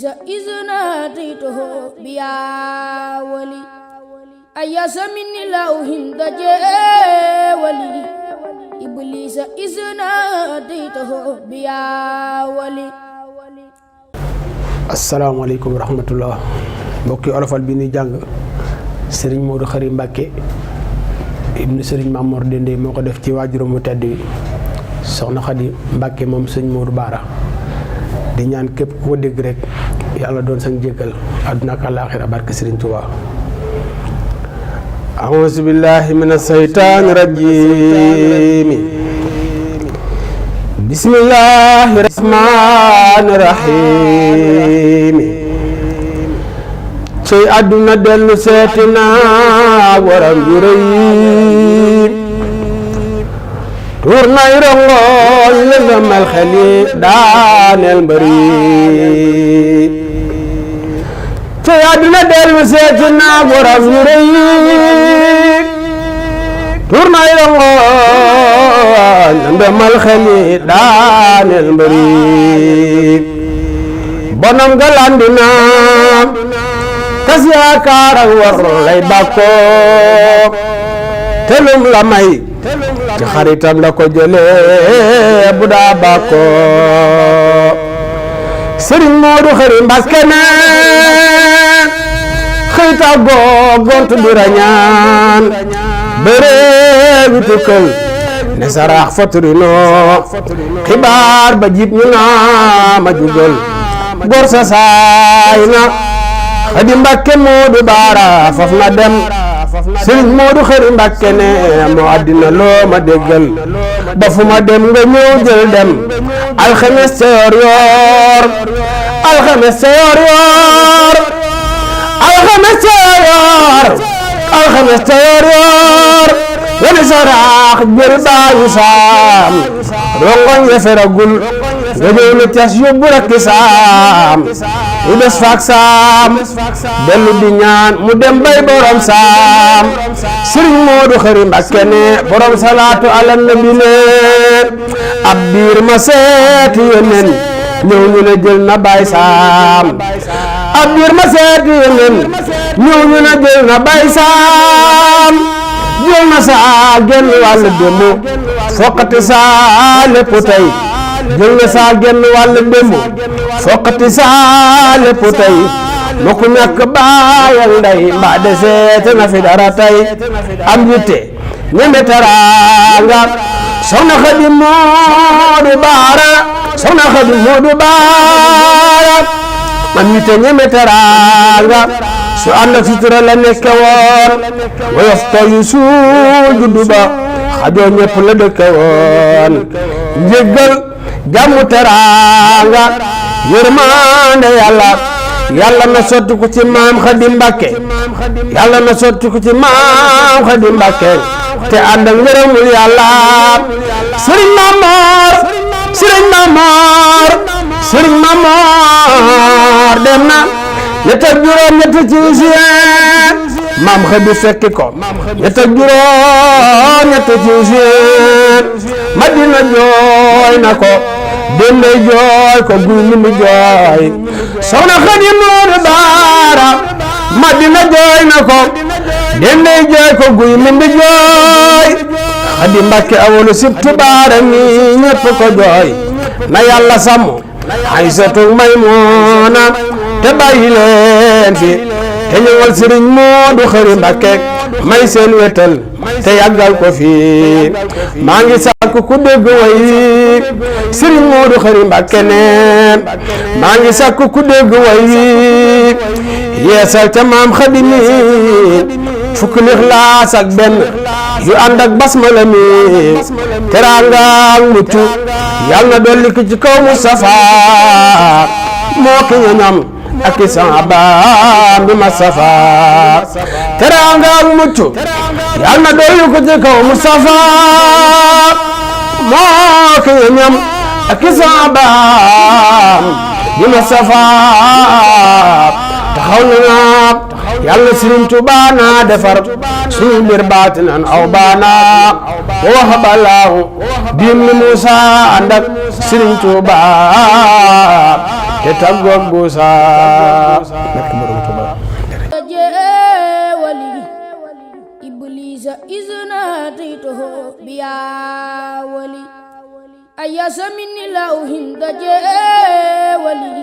إبليس إذ ناديته بيا ولي أياس مني لو هند ولي إبليس إذ ناديته بيا ولي. asalaamaaleykum wa rahmatullah mbokki olofal bi ni jàng Serigne Modou Khary Mbacké ibnu Serigne Mamor Dende moo ko def ci waajuram mu tedd wi soxna Khady Mbacké moom Serigne Modou Bara di ñaan képp ku ko dégg rek yàlla doon sañ jéggal àdduna ak àllaaxira barke Serigne Touba. a'uuzu billahi minas saytaani rajiim bismillahi rahmaani rahiim cey àdduna dellu seeti naa waram ju rëy tuur nay rongoñ lëndëmal xeli daaneel mbëri cey àdduna dellu seeti naa waram ju rëy tuur nay rongoñ lëndëmal xeli daaneel mbëri bonam galandi naa kas yaakaar ak war lay bàkkoo telum la may ci xaritam la ko jëlee bu daa bàkkoo Serigne Modou Khary Mbacké ne xëyta goo gontu di rañaan bëree bi tukkal ne saraax foturinoo xibaar ba jib ñu naa ma jugal gor sa saay na Khady Mbacké Modou Bara faf na dem Serigne Modou Khary Mbacké ne moo àddina loo ma déggal ba fu ma dem nga ñëw jël dem alxames ca yor yor alxames ca yor yor alxames ca yor alxames ca yor yor wani saraax jël baayu saam rongoñ ya feragul nga ñëw na cas yóbbu rakki saam mu des faak saam dellu di ñaan mu dem bay borom saam Serigne Modou Khary Mbacké ne borom salaatu ala nabi ne ab biir ma seeti yónneen ñëw ñu ne jël na bay saam ab biir ma seeti yónneen ñëw ñu ne jël na bay saam jël na saa genn wàll démb foqati saa lépp tey jël na saa genn wàll démb foqati saa lépp tey ma ku ñàkk baayal nday mbaa de seete na fi dara tey am yitte ñeme teraanga soxna Khady Modou Bara soxna Khady Modou Bara am yitte ñeme teraanga su ànd ak sutura la nekke woon woyof toyu suul juddu ba xajoo ñëpp la dëkke woon njëggal jàmm teraanga yërmande yàlla na sotti ko ci maam Khady Mbacké yàlla na sotti ko ci maam Khady Mbacké te ànd ak ngërëmul yàlla Serigne Mamor dem na ñett ak juróom ñett ci juin maam Khady fekki ko ñett ak juróom ñett ci juin Madina jooy na ko Dende jooy ko guy mimi jooy soxna Khady Modou Bara Madina jooy na ko Dende jooy ko guy mimi jooy Khady Mbacké awalu sibtu Bara mi ñépp ko jooy na yàlla sàmm Aysatu Maymuna te bàyyi leen fi te ñëwal Serigne Modou Khary Mbacké may seen wetal te yàggal ko fi maa ngi sàkku ku dégg way Serigne Modou Khary Mbacké neen maa ngi sàkku ku dégg way yeesal ca maam Khady mi fukki Ixlaas ak benn yu ànd ak basmala mi teraanga ak mucc yàlla na dolli ko ci kaw Mustafa moo ki ñoñam ak i sahabaam bi Mustafa teraanga ak mucc yàlla na dolli ko ci kaw Mustafa moo ki ñoñam ak i sahabaam bi Mustafa taxaw na yàlla Serigne Touba naa defar suñu mbir baatinan aw baana wa wahabalaahu biim ni Muusa ànd ak Serigne Touba te tàggoog buusa nekk borom Tuuba jeewali iblisa isnadaytuhu biya wali ayasa minni lawhin da jeewali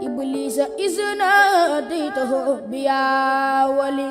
iblisa isnadaytuhu biya wali